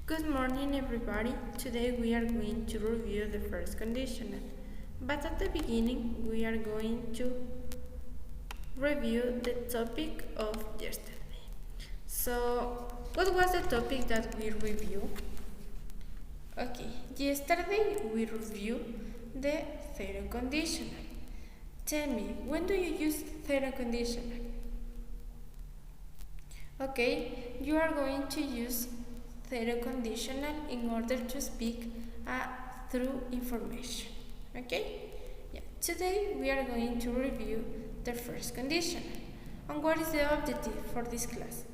Good morning, everybody. Today we are going to review the first conditional, but at the beginning we are going to review the topic of yesterday. So, what was the topic that we reviewed? Okay, yesterday we reviewed the third conditional. Tell me, when do you use third conditional? Okay, you are going to use third conditional in order to speak through information. Okay? Yeah. Today we are going to review the first conditional. And what is the objective for this class?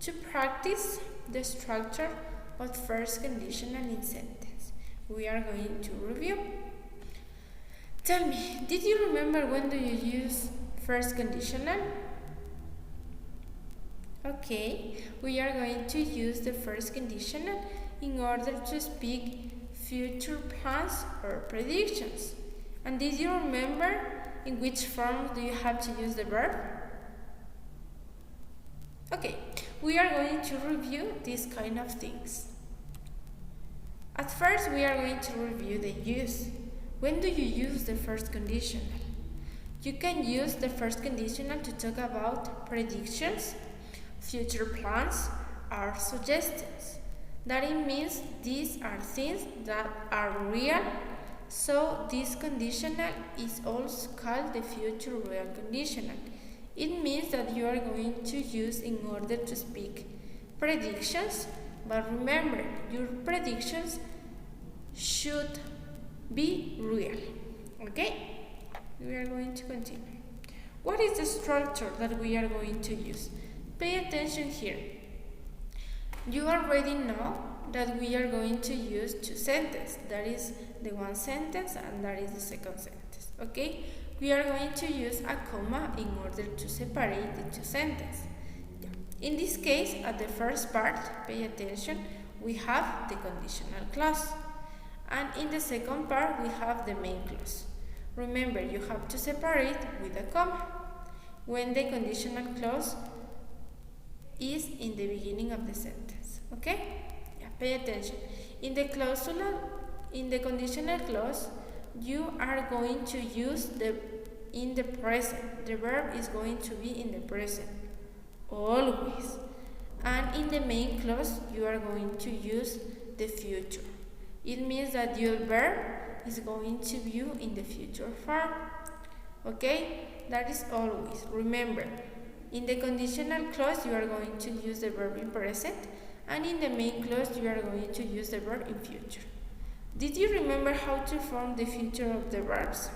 To practice the structure of first conditional in sentence. We are going to review. Tell me, did you remember when do you use first conditional? Okay, we are going to use the first conditional in order to speak future plans or predictions. And did you remember in which form do you have to use the verb? Okay, we are going to review these kind of things. At first, we are going to review the use. When do you use the first conditional? You can use the first conditional to talk about predictions, future plans, or suggestions. That it means these are things that are real, so this conditional is also called the future real conditional. It means that you are going to use in order to speak predictions, but remember, your predictions should be real. Okay? We are going to continue. What is the structure that we are going to use? Pay attention here. You already know that we are going to use two sentences. That is the one sentence and that is the second sentence. Okay? We are going to use a comma in order to separate the two sentences. In this case, at the first part, pay attention, we have the conditional clause. And in the second part, we have the main clause. Remember, you have to separate with a comma when the conditional clause is in the beginning of the sentence. Okay? Yeah, pay attention. In the conditional clause, you are going to use in the present. The verb is going to be in the present. Always. And in the main clause, you are going to use the future. It means that your verb is going to be in the future form. Okay? That is always. Remember, in the conditional clause, you are going to use the verb in present, and in the main clause, you are going to use the verb in future. Did you remember how to form the future of the verbs?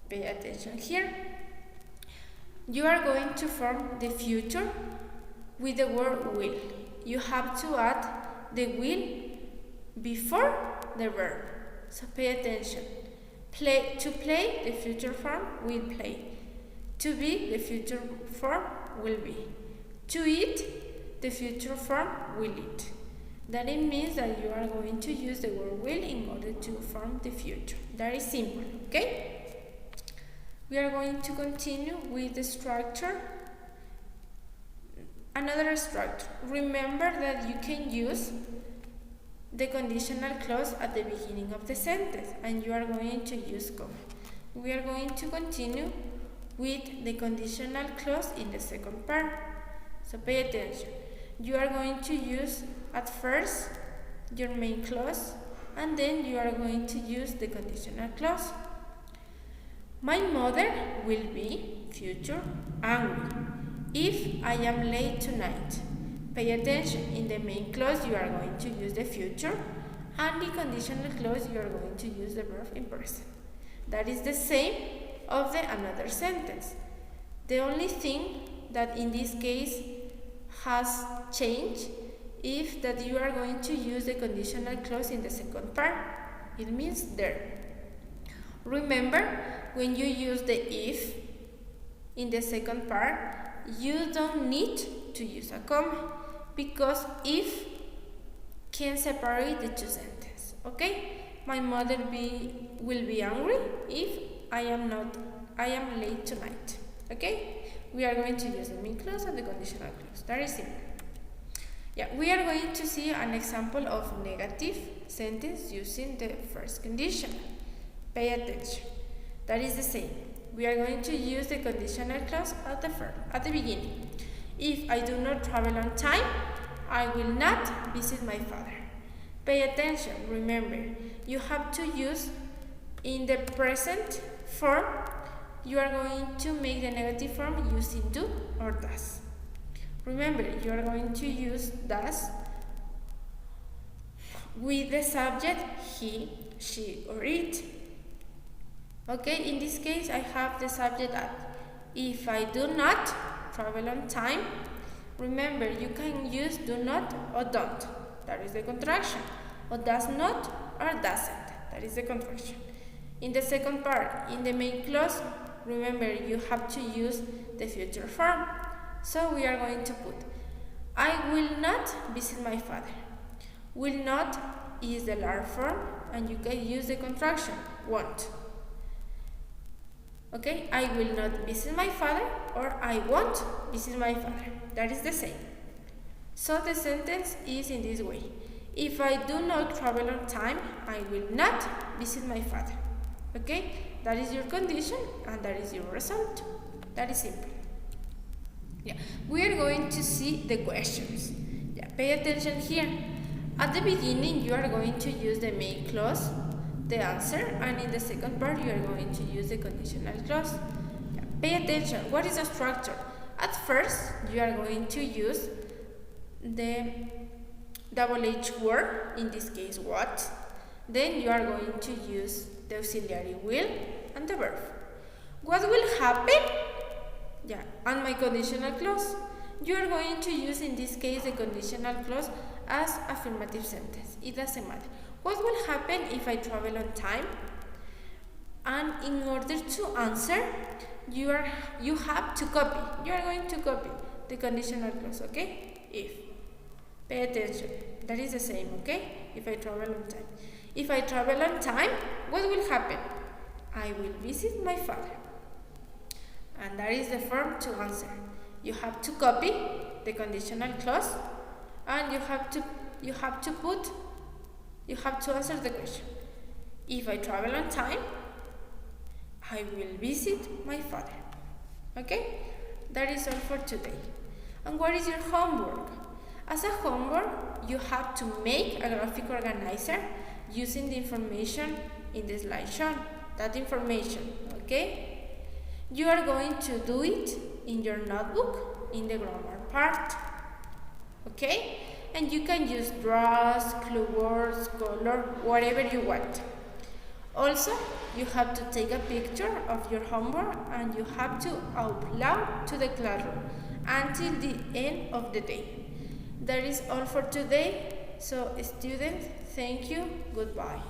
Pay attention here. You are going to form the future with the word will. You have to add the will before the verb. So pay attention. To play, the future form will play. To be, the future form will be. To eat, the future form will eat. That it means that you are going to use the word will in order to form the future. That is simple, okay? We are going to continue with the structure. Another structure. Remember that you can use the conditional clause at the beginning of the sentence, and you are going to use comma. We are going to continue with the conditional clause in the second part. So pay attention. You are going to use at first your main clause, and then you are going to use the conditional clause. My mother will be future angry if I am late tonight. Pay attention. In the main clause you are going to use the future, and the conditional clause you are going to use the verb in present. That is the same of the another sentence. The only thing that in this case has changed is that you are going to use the conditional clause in the second part. It means there. Remember, when you use the if in the second part, you don't need to use a comma because if can separate the two sentences. Okay? My mother will be angry if I am late tonight. Okay? We are going to use the main clause and the conditional clause. That is simple. Yeah, we are going to see an example of negative sentence using the first conditional. Pay attention. That is the same. We are going to use the conditional clause at the beginning. If I do not travel on time, I will not visit my father. Pay attention. Remember, you have to use in the present form. You are going to make the negative form using do or does. Remember, you are going to use does with the subject he, she, or it. Okay, in this case, I have the subject at. If I do not travel on time, remember, you can use do not or don't. That is the contraction. Or does not or doesn't. That is the contraction. In the second part, in the main clause, remember, you have to use the future form. So we are going to put, I will not visit my father. Will not is the large form, and you can use the contraction, won't. Okay, I will not visit my father, or I won't visit my father. That is the same. So the sentence is in this way. If I do not travel on time, I will not visit my father. Okay, that is your condition, and that is your result. That is simple. Yeah, we are going to see the questions. Yeah, pay attention here. At the beginning, you are going to use the main clause, the answer, and in the second part, you are going to use the conditional clause. Yeah, pay attention. What is the structure? At first, you are going to use the double H word, in this case, what. Then you are going to use the auxiliary will and the verb. What will happen? Yeah, and my conditional clause. You are going to use, in this case, the conditional clause as affirmative sentence. It doesn't matter. What will happen if I travel on time? And in order to answer, you have to copy. You are going to copy the conditional clause, okay? If. Pay attention. That is the same, okay? If I travel on time. If I travel on time, what will happen? I will visit my father. And that is the form to answer. You have to copy the conditional clause, and you have to answer the question. If I travel on time, I will visit my father. Okay? That is all for today. And what is your homework? As a homework, you have to make a graphic organizer using the information in the slide shown. That information, okay? You are going to do it in your notebook in the grammar part, okay? And you can use draws, clue words, color, whatever you want. Also, you have to take a picture of your homework and you have to upload to the classroom until the end of the day. That is all for today. So students, thank you, goodbye.